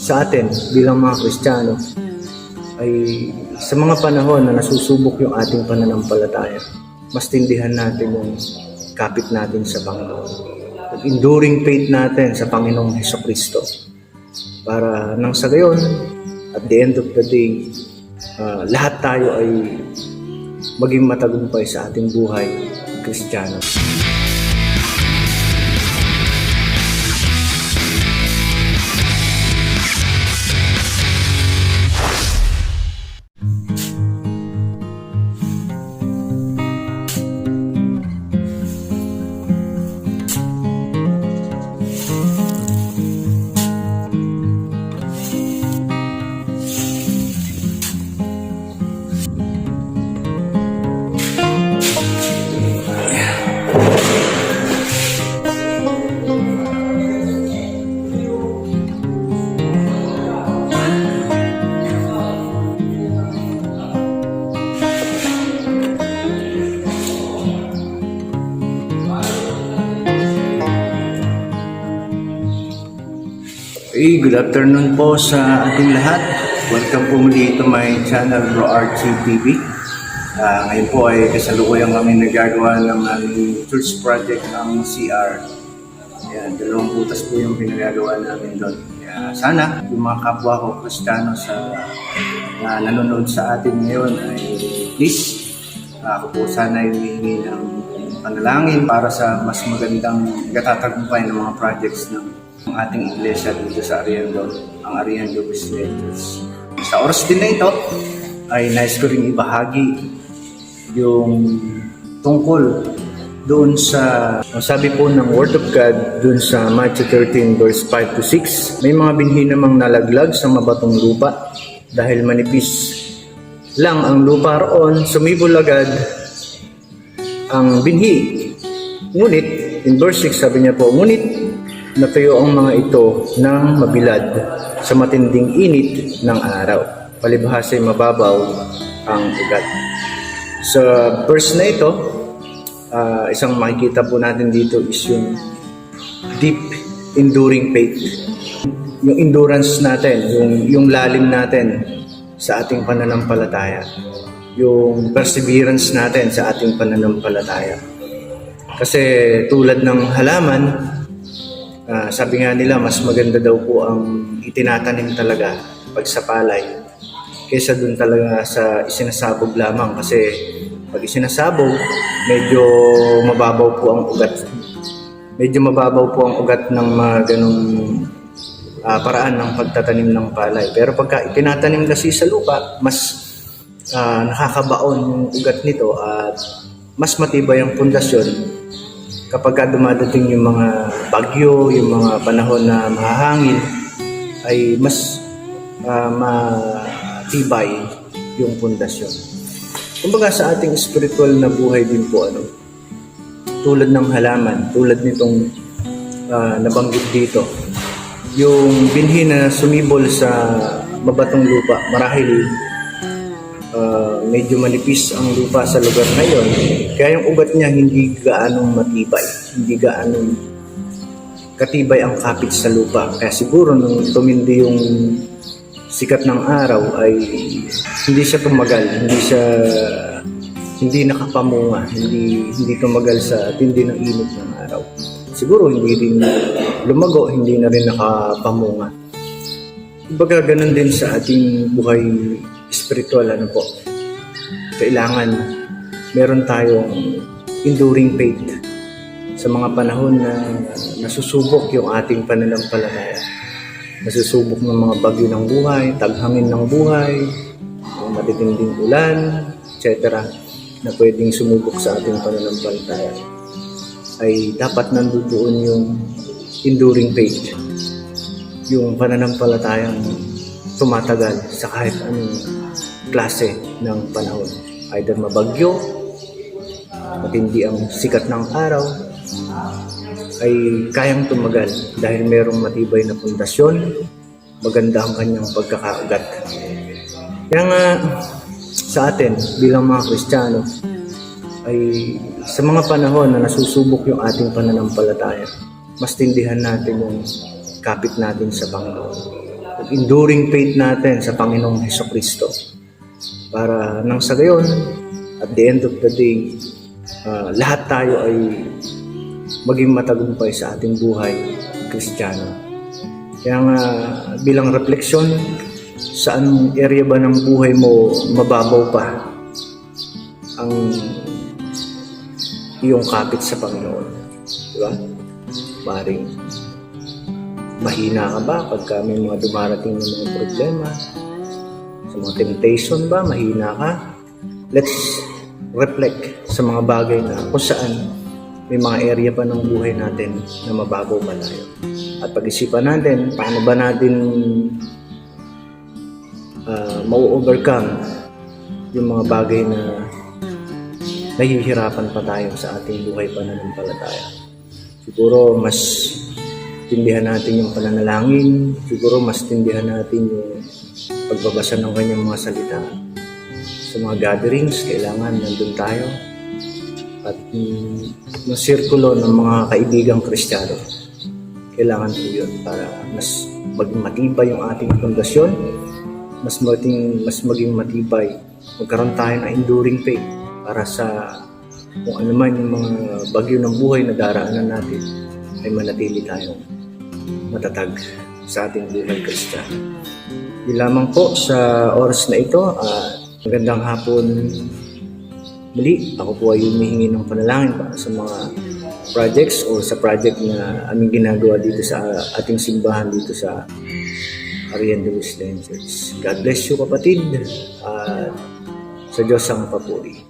sa atin bilang mga Kristiyano ay sa mga panahon na nasusubok yung ating pananampalataya, mas tindihan natin yung kapit natin sa Panginoon. Yung enduring faith natin sa Panginoong Hesukristo. Para nang sa gayon, at the end of the day, lahat tayo ay maging matagumpay sa ating buhay Kristiyano. Hey, good afternoon po sa ating lahat. Welcome po muli to my channel, Bro Archie TV. Ngayon po ay kasalukuyan kami nagagawa ng aming church project ng CR. Ayan, 2 butas po yung pinagagawa namin doon. Kaya sana yung mga kapwa ko Kristiyano na nanonood sa atin ngayon ay please, ako po sana ay humihingi ng panalangin para sa mas magandang katatagumpay ng mga projects ng ating iglesia dito sa Arriendo, ang Arriendo Church. Sa oras din na ito ay nais ko rin ibahagi yung tungkol doon sa sabi po ng Word of God doon sa Matthew 13 verse 5 to 6. May mga binhi namang nalaglag sa mabatong lupa dahil manipis lang ang lupa roon, sumibol agad ang binhi. Ngunit in verse 6 sabi niya po, ngunit natuyo ang mga ito ng mabilad sa matinding init ng araw. Palibhasa'y mababaw ang ugat. Sa verse na ito, isang makikita po natin dito is yung deep enduring faith. Yung endurance natin, yung lalim natin sa ating pananampalataya. Yung perseverance natin sa ating pananampalataya. Kasi tulad ng halaman, sabi nga nila, mas maganda daw po ang itinatanim talaga pag sa palay kaysa dun talaga sa isinasabog lamang. Kasi pag isinasabog, medyo mababaw po ang ugat. Medyo mababaw po ang ugat ng mga ganong paraan ng pagtatanim ng palay. Pero pagka itinatanim kasi sa lupa, mas nakakabaon yung ugat nito at mas matibay ang pundasyon. Kapag dumadating yung mga bagyo, yung mga panahon na mahahangin, ay mas matibay yung pundasyon. Kumbaga sa ating spiritual na buhay din po, tulad ng halaman, tulad nitong nabanggit dito, yung binhi na sumibol sa mabatong lupa, marahil medyo manipis ang lupa sa lugar na yon, kaya yung ugat niya hindi gaanong matibay, hindi gaanong katibay ang kapit sa lupa. Kaya siguro nung tumindi yung sikat ng araw ay hindi siya tumagal, hindi nakapamunga, hindi tumagal sa tindi ng init ng araw. Siguro hindi rin lumago, hindi na rin nakapamunga. Kumbaga ganun din sa ating buhay spiritual, po. Kailangan meron tayong enduring faith sa mga panahon na nasusubok yung ating pananampalataya. Nasusubok ng mga bagyo ng buhay, taghangin ng buhay, yung matitinding ulan, etc. na pwedeng sumubok sa ating pananampalataya. Ay dapat nandoon yung enduring faith. Yung pananampalatayang tumatagal sa kahit anong klase ng panahon. Either mabagyo, matindi ang sikat ng araw, ay kayang tumagal dahil merong matibay na pundasyon, maganda ang kanyang pagkakaugat. Kaya nga sa atin bilang mga Kristiyano ay sa mga panahon na nasusubok yung ating pananampalataya, mas tindihan natin yung kapit natin sa Panginoon. enduring faith natin sa Panginoong Hesukristo. Para nang sa gayon, at the end of the day, lahat tayo ay maging matagumpay sa ating buhay Kristiyano. Kaya nga, bilang refleksyon, saan area ba ng buhay mo mababaw pa ang iyong kapit sa Panginoon? Diba? Maring mahina ka ba pagka may mga dumarating ng mga problema? Sa mga temptation ba, mahina ka? Let's reflect sa mga bagay na kung saan may mga area pa ng buhay natin na mababaw pa tayo. At pag-isipan natin, paano ba natin mau-overcome yung mga bagay na nahihirapan pa tayo sa ating buhay pananampalataya. Siguro mas tindihan natin yung pananalangin, siguro mas tindihan natin yung pagbabasa ng kanyang mga salita. Sa mga gatherings, kailangan nandun tayo. At yung sirkulo ng mga kaibigang Kristiyano, kailangan po yun para mas maging matibay yung ating pundasyon, mas maging matibay, magkaroon tayo ng enduring faith para sa kung ano man yung mga bagyo ng buhay na daraanan natin ay manatili tayong matatag sa ating buhay Kristiyano. Di lamang po sa oras na ito, magandang hapon muli. Ako po ay humihingi ng panalangin para sa mga projects o sa project na aming ginagawa dito sa ating simbahan dito sa Arian de Wesleyan Church. God bless you kapatid at sa Diyos ang papuri.